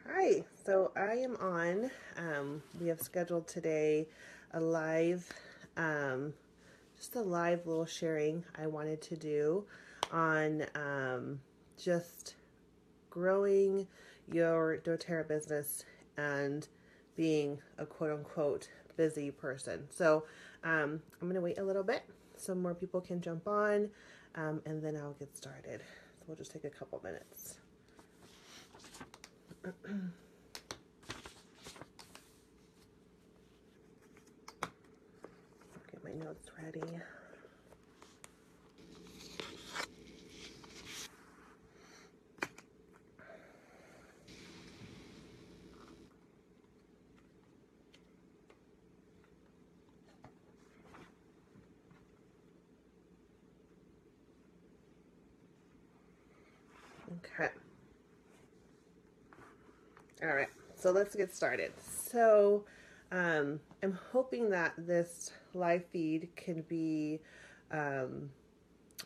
Hi, so I am on. We have scheduled today a live, um, just a live little sharing I wanted to do on just growing your doTERRA business and being a quote unquote busy person. So I'm going to wait a little bit so more people can jump on and then I'll get started. So we'll just take a couple minutes. Get my notes ready. Okay. All right. So let's get started. So I'm hoping that this live feed can be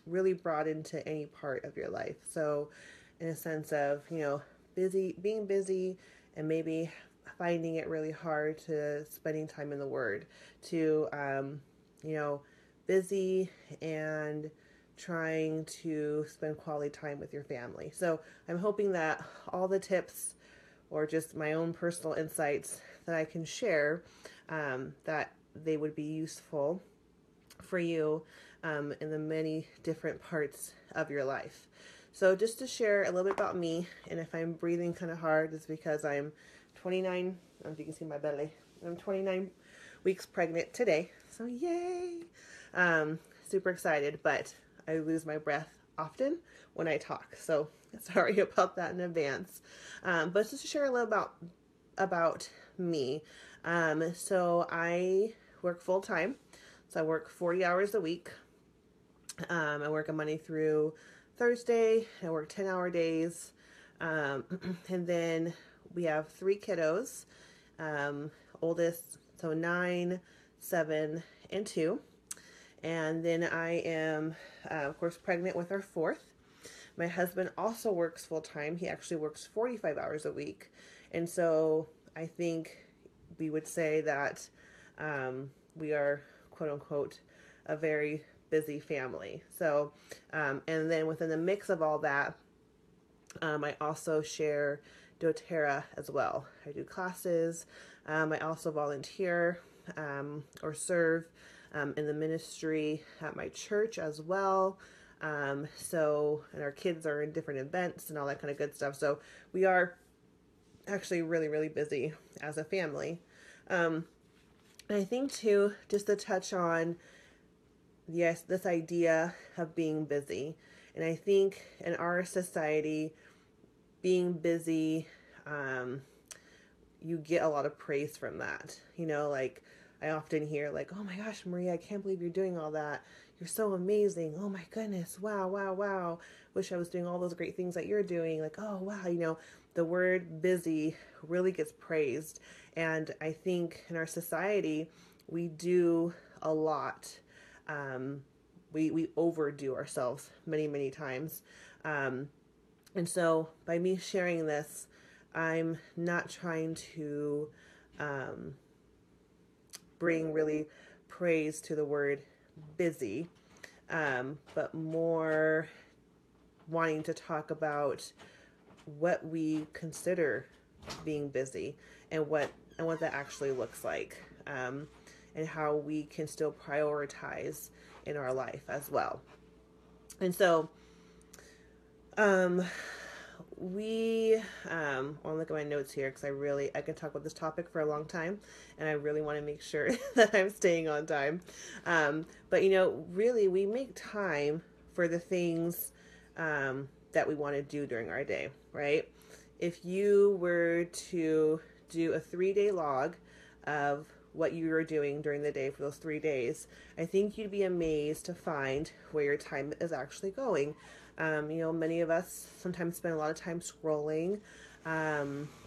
really brought into any part of your life. So in a sense of, being busy and maybe finding it really hard to spending time in the Word, to, you know, busy and trying to spend quality time with your family. So I'm hoping that all the tips or just my own personal insights that I can share, that they would be useful for you in the many different parts of your life. So just to share a little bit about me, and if I'm breathing kind of hard, it's because I'm 29, I don't know if you can see my belly, I'm 29 weeks pregnant today, so yay! Super excited, but I lose my breath often when I talk, so sorry about that in advance. But just to share a little about me. So I work full time. So I work 40 hours a week. I work on Monday through Thursday. I work 10-hour days. And then we have 3 kiddos. Oldest, so 9, 7, and 2. And then I am, of course, pregnant with our 4th. My husband also works full time. He actually works 45 hours a week. And so I think we would say that we are, quote unquote, a very busy family. So, and then within the mix of all that, I also share doTERRA as well. I do classes. I also volunteer or serve in the ministry at my church as well. And our kids are in different events and all that kind of good stuff. So we are actually really, really busy as a family. And I think too, just to touch on, yes, this idea of being busy. And I think in our society, being busy, you get a lot of praise from that. Like I often hear like, oh my gosh, Maria, I can't believe you're doing all that. You're so amazing. Oh my goodness. Wow, wow, wow. Wish I was doing all those great things that you're doing. Like, oh wow, the word busy really gets praised. And I think in our society, we do a lot. We overdo ourselves many, many times. And so by me sharing this, I'm not trying to bring really praise to the word busy, but more wanting to talk about what we consider being busy and what that actually looks like, and how we can still prioritize in our life as well. And so I'll look at my notes here because I can talk about this topic for a long time and I really want to make sure that I'm staying on time. But really we make time for the things that we want to do during our day, right? If you were to do a 3-day log of what you were doing during the day for those 3 days, I think you'd be amazed to find where your time is actually going. Many of us sometimes spend a lot of time scrolling.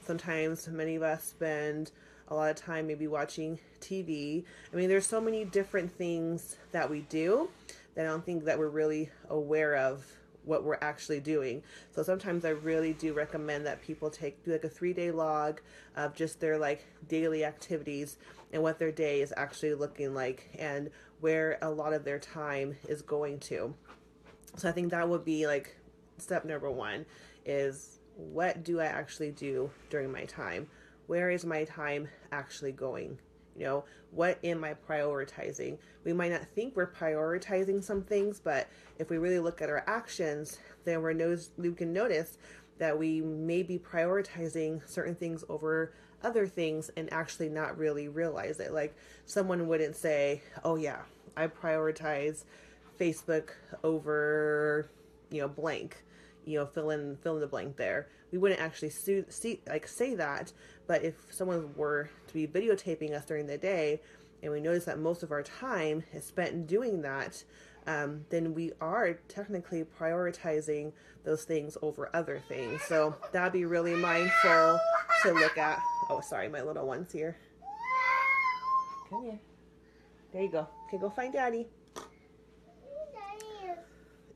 Sometimes many of us spend a lot of time maybe watching TV. I mean, there's so many different things that we do that I don't think that we're really aware of what we're actually doing. So sometimes I really do recommend that people do like a 3-day log of just their like daily activities and what their day is actually looking like and where a lot of their time is going to. So I think that would be like step number 1 is, what do I actually do during my time? Where is my time actually going? You know, what am I prioritizing? We might not think we're prioritizing some things, but if we really look at our actions, then we can notice that we may be prioritizing certain things over other things and actually not really realize it. Like someone wouldn't say, oh yeah, I prioritize Facebook over, blank, fill in the blank there. We wouldn't actually say that, but if someone were to be videotaping us during the day and we notice that most of our time is spent doing that, then we are technically prioritizing those things over other things. So that'd be really mindful to look at. Oh, sorry, my little one's here. Come here. There you go. Okay, go find Daddy.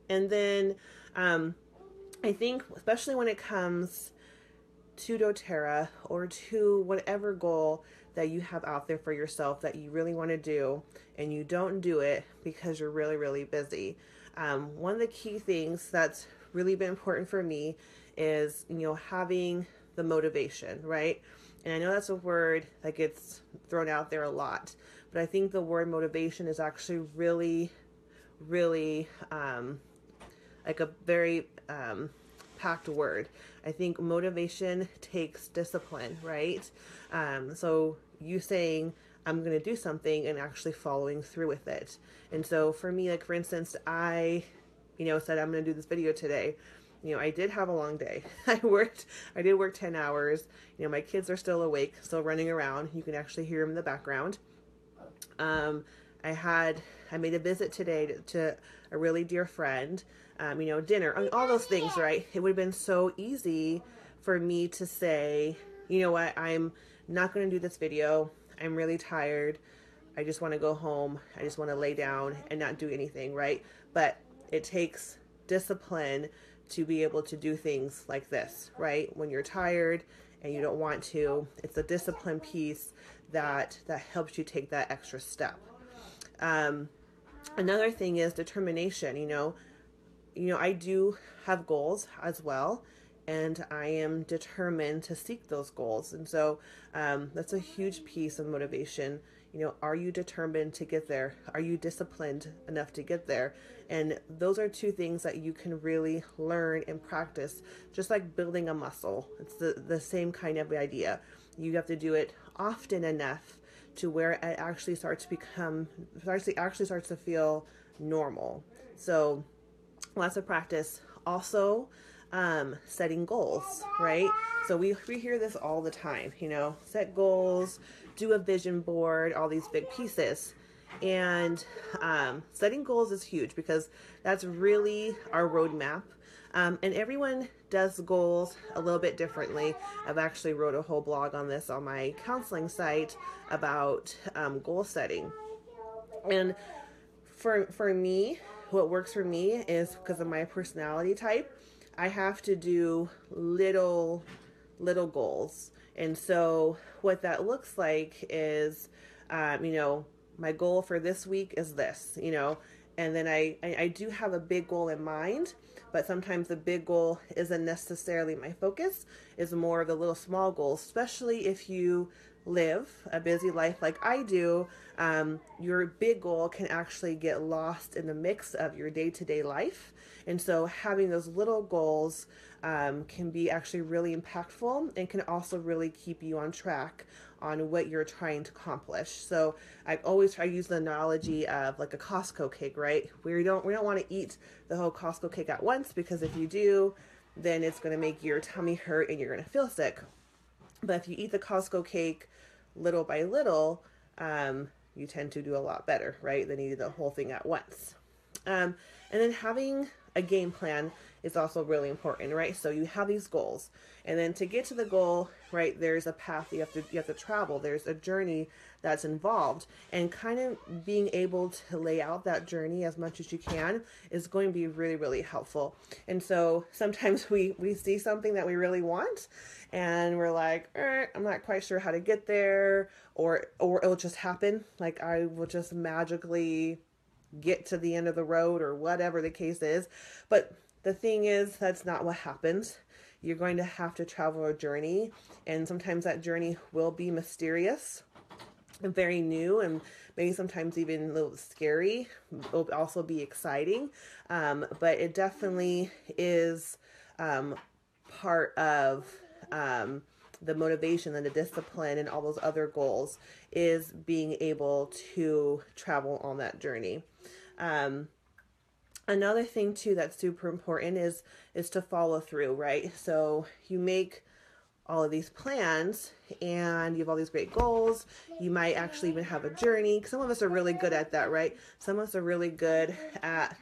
And then I think, especially when it comes to doTERRA or to whatever goal that you have out there for yourself that you really want to do and you don't do it because you're really, really busy. One of the key things that's really been important for me is, having the motivation, right? And I know that's a word that gets thrown out there a lot, but I think the word motivation is actually really, really like a very packed word. I think motivation takes discipline, right? So you saying, I'm going to do something and actually following through with it. And so for me, like for instance, I, said I'm going to do this video today. I did have a long day. I did work 10 hours. My kids are still awake, still running around. You can actually hear them in the background. I made a visit today to a really dear friend, dinner, all those things, right? It would have been so easy for me to say, you know what, I'm not going to do this video. I'm really tired. I just want to go home. I just want to lay down and not do anything, right? But it takes discipline to be able to do things like this, right? When you're tired and you don't want to, it's a discipline piece that helps you take that extra step. Another thing is determination. I do have goals as well, and I am determined to seek those goals. And so that's a huge piece of motivation. Are you determined to get there? Are you disciplined enough to get there? And those are two things that you can really learn and practice, just like building a muscle. It's the same kind of idea. You have to do it often enough to where it actually starts to feel normal. So lots of practice. Also, setting goals, right? So we hear this all the time, set goals, do a vision board, all these big pieces. And setting goals is huge because that's really our roadmap. And everyone does goals a little bit differently. I've actually wrote a whole blog on this on my counseling site about goal setting. And for me, what works for me is, because of my personality type, I have to do little goals. And so what that looks like is, my goal for this week is this, and then I do have a big goal in mind, but sometimes the big goal isn't necessarily my focus. It's more of the little small goals, especially if you live a busy life like I do. Your big goal can actually get lost in the mix of your day-to-day life. And so having those little goals can be actually really impactful and can also really keep you on track on what you're trying to accomplish. So I always try to use the analogy of like a Costco cake, right? We don't want to eat the whole Costco cake at once, because if you do, then it's going to make your tummy hurt and you're going to feel sick. But if you eat the Costco cake little by little, you tend to do a lot better, right, than eating the whole thing at once. And then having a game plan is also really important, right? So you have these goals, and then to get to the goal, right, there's a path you have to travel. There's a journey that's involved, and kind of being able to lay out that journey as much as you can is going to be really, really helpful. And so sometimes we see something that we really want, and we're like, I'm not quite sure how to get there, or it'll just happen. Like I will just magically get to the end of the road, or whatever the case is. But the thing is, that's not what happens. You're going to have to travel a journey, and sometimes that journey will be mysterious and very new, and maybe sometimes even a little scary. It'll also be exciting, but it definitely is part of the motivation and the discipline and all those other goals, is being able to travel on that journey. Another thing too that's super important is to follow through, right? So you make all of these plans and you have all these great goals. You might actually even have a journey. Some of us are really good at that, right? Some of us are really good at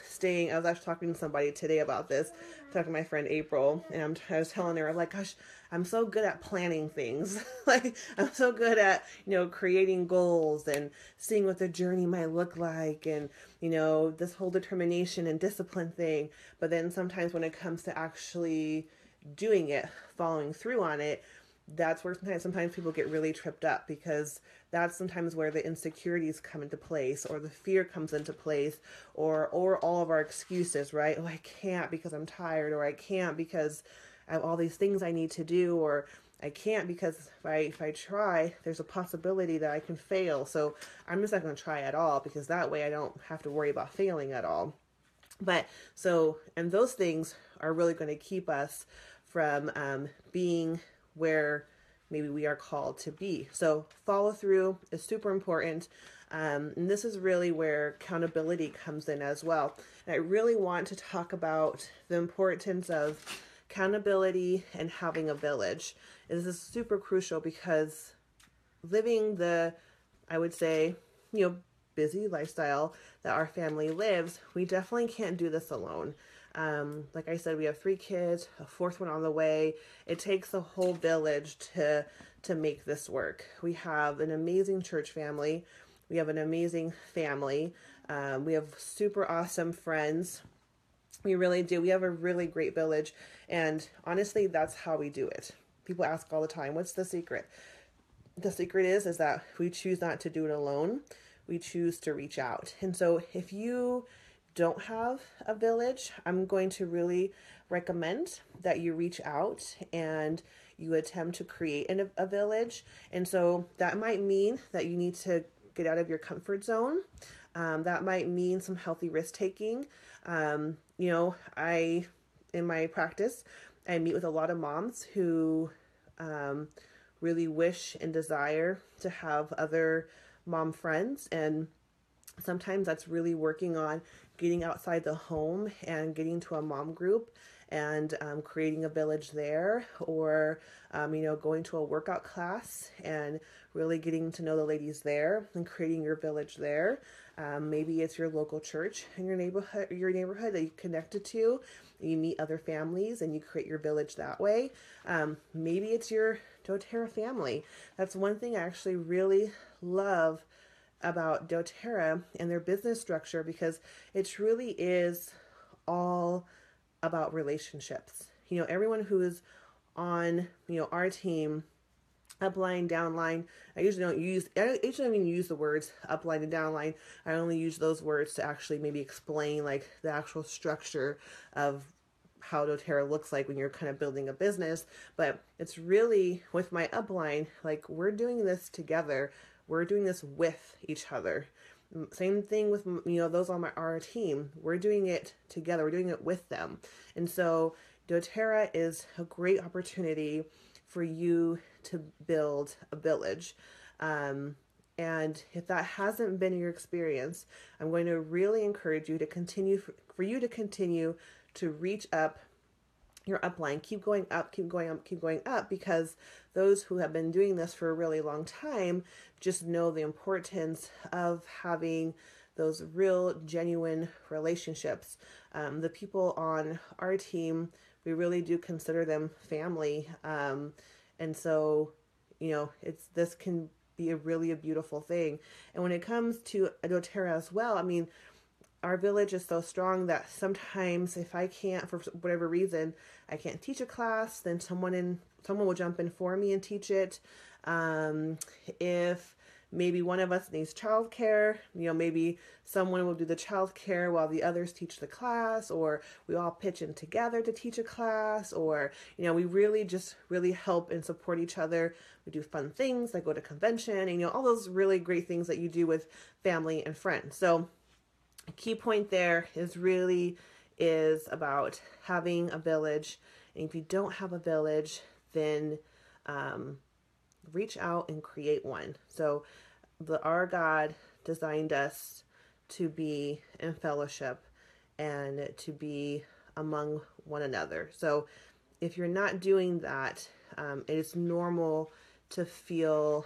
staying. I was actually talking to somebody today about this, talking to my friend April, and I was telling her, I'm like, gosh, I'm so good at planning things. Like I'm so good at, creating goals and seeing what the journey might look like, and, this whole determination and discipline thing. But then sometimes when it comes to actually doing it, following through on it, that's where sometimes people get really tripped up, because that's sometimes where the insecurities come into place, or the fear comes into place, or all of our excuses, right? Oh, I can't because I'm tired, or I can't because I have all these things I need to do, or I can't because if I try, there's a possibility that I can fail. So I'm just not going to try at all, because that way I don't have to worry about failing at all. But and those things are really going to keep us from being where maybe we are called to be. So follow through is super important. And this is really where accountability comes in as well. And I really want to talk about the importance of accountability and having a village. This is super crucial, because living I would say, busy lifestyle that our family lives, we definitely can't do this alone. Like I said, we have 3 kids, a 4th one on the way. It takes a whole village to make this work. We have an amazing church family. We have an amazing family. We have super awesome friends. We really do. We have a really great village. And honestly, that's how we do it. People ask all the time, what's the secret? The secret is that we choose not to do it alone. We choose to reach out. And so if you don't have a village, I'm going to really recommend that you reach out and you attempt to create a village. And so that might mean that you need to get out of your comfort zone. That might mean some healthy risk taking. In my practice, I meet with a lot of moms who really wish and desire to have other mom friends, and sometimes that's really working on getting outside the home and getting to a mom group and creating a village there, or going to a workout class and really getting to know the ladies there and creating your village there. Maybe it's your local church in your neighborhood that you connected to. You meet other families and you create your village that way. Maybe it's your doTERRA family. That's one thing I actually really love about doTERRA and their business structure, because it truly is all about relationships. Everyone who is on, our team, upline, downline, I usually don't even use the words upline and downline. I only use those words to actually maybe explain like the actual structure of how doTERRA looks like when you're kind of building a business. But it's really, with my upline, like we're doing this together. We're doing this with each other. Same thing with, those on our team. We're doing it together. We're doing it with them. And so doTERRA is a great opportunity for you to build a village. And if that hasn't been your experience, I'm going to really encourage you to continue to reach up your upline. Keep going up, keep going up, keep going up, because those who have been doing this for a really long time just know the importance of having those real genuine relationships. The people on our team, we really do consider them family. And so, this can be a beautiful thing. And when it comes to doTERRA as well, I mean, our village is so strong that sometimes if I can't, for whatever reason, I can't teach a class, then someone will jump in for me and teach it. If maybe one of us needs childcare, maybe someone will do the childcare while the others teach the class, or we all pitch in together to teach a class, or, we really help and support each other. We do fun things like go to convention and, all those really great things that you do with family and friends. So a key point there is about having a village. And if you don't have a village, then reach out and create one. So our God designed us to be in fellowship and to be among one another. So if you're not doing that, it is normal to feel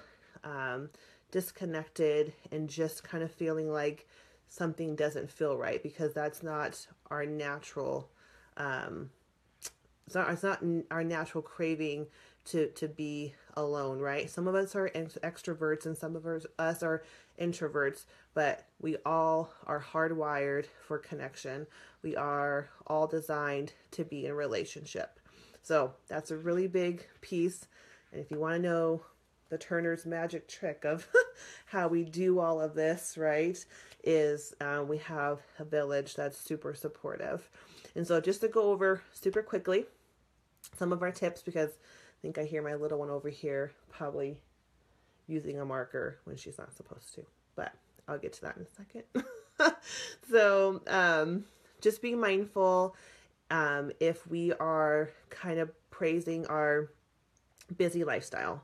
disconnected and just kind of feeling like something doesn't feel right, because that's not our natural it's not our natural craving to be alone, right? Some of us are extroverts and some of us are introverts, but we all are hardwired for connection. We are all designed to be in relationship. So that's a really big piece. And if you want to know the Turner's magic trick of how we do all of this, right, is we have a village that's super supportive. And so just to go over super quickly some of our tips, because I think I hear my little one over here probably using a marker when she's not supposed to, but I'll get to that in a second. So just be mindful if we are kind of praising our busy lifestyle.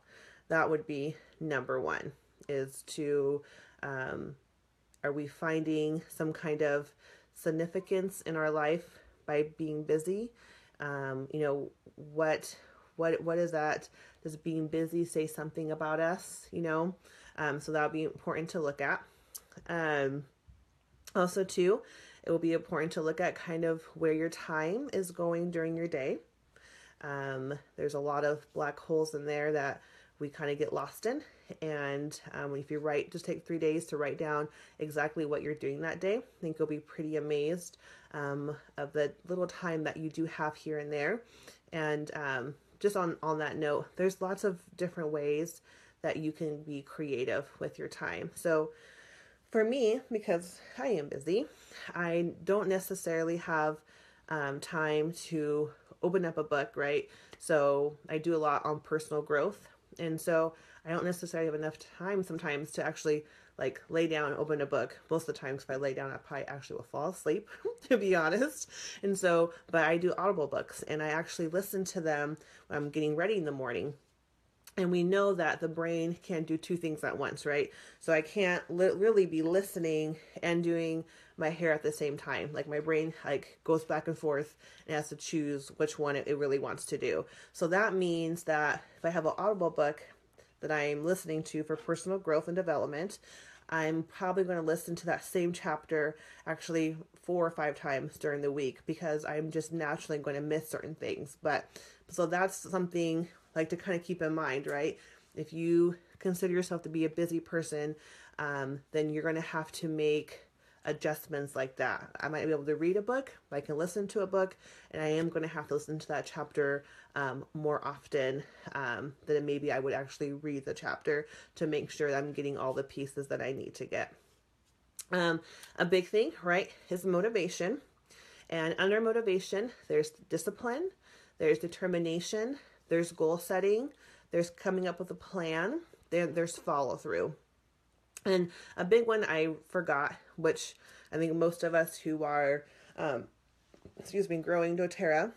That would be number one, is to, are we finding some kind of significance in our life by being busy? What is that? Does being busy say something about us? So that would be important to look at. Also too, it will be important to look at kind of where your time is going during your day. There's a lot of black holes in there that we kind of get lost in. And if you just take 3 days to write down exactly what you're doing that day, I think you'll be pretty amazed of the little time that you do have here and there. And just on that note, there's lots of different ways that you can be creative with your time. So for me, because I am busy, I don't necessarily have time to open up a book, right? So I do a lot on personal growth. And so I don't necessarily have enough time sometimes to actually like lay down and open a book. Most of the times if I lay down, I probably actually will fall asleep, to be honest. And so, but I do Audible books and I actually listen to them when I'm getting ready in the morning. And we know that the brain can't do two things at once, right? So I can't really be listening and doing my hair at the same time. Like my brain goes back and forth and has to choose which one it really wants to do. So that means that if I have an Audible book that I'm listening to for personal growth and development, I'm probably going to listen to that same chapter actually 4 or 5 times during the week, because I'm just naturally going to miss certain things. But so that's something like to kind of keep in mind, right? If you consider yourself to be a busy person, then you're going to have to make adjustments like that. I might be able to read a book, but I can listen to a book, and I am going to have to listen to that chapter more often than maybe I would actually read the chapter, to make sure that I'm getting all the pieces that I need to get. A big thing, right, is motivation. And under motivation, there's discipline, there's determination, there's goal setting, there's coming up with a plan, there's follow through. And a big one I forgot, which I think most of us who are, growing doTERRA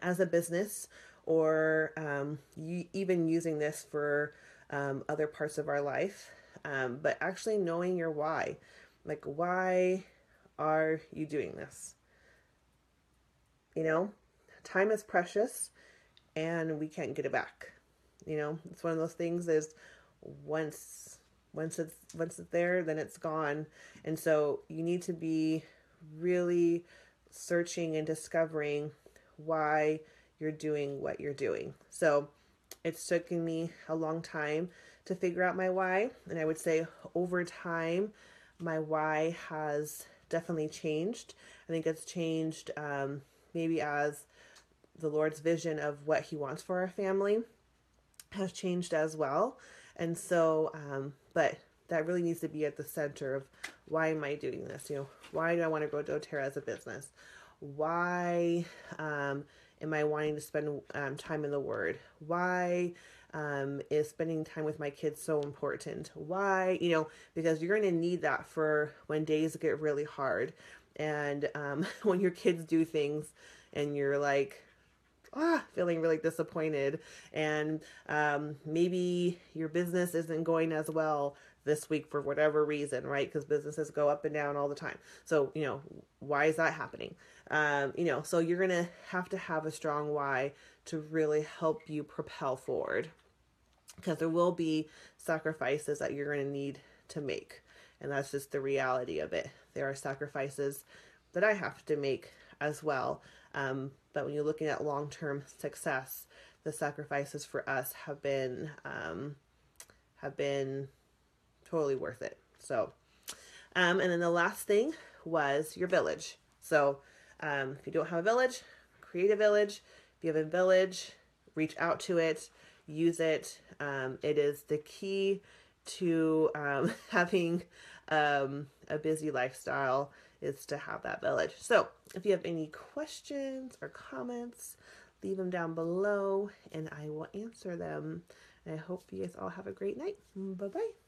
as a business, or even using this for other parts of our life, but actually knowing your why. Like, why are you doing this? Time is precious and we can't get it back. It's one of those things is once Once it's there, then it's gone. And so you need to be really searching and discovering why you're doing what you're doing. So it's taken me a long time to figure out my why. And I would say over time, my why has definitely changed. I think it's changed maybe as the Lord's vision of what he wants for our family has changed as well. And so, but that really needs to be at the center of why am I doing this? Why do I want to grow doTERRA as a business? Why am I wanting to spend time in the Word? Why is spending time with my kids so important? Why, because you're going to need that for when days get really hard. And when your kids do things and you're like, feeling really disappointed, and maybe your business isn't going as well this week for whatever reason, right? Because businesses go up and down all the time. So, why is that happening? So you're going to have a strong why to really help you propel forward, because there will be sacrifices that you're going to need to make. And that's just the reality of it. There are sacrifices that I have to make as well. But when you're looking at long-term success, the sacrifices for us have been totally worth it. So, and then the last thing was your village. So, if you don't have a village, create a village. If you have a village, reach out to it, use it. It is the key to having a busy lifestyle, is to have that village. So if you have any questions or comments, leave them down below and I will answer them. And I hope you guys all have a great night. Bye-bye.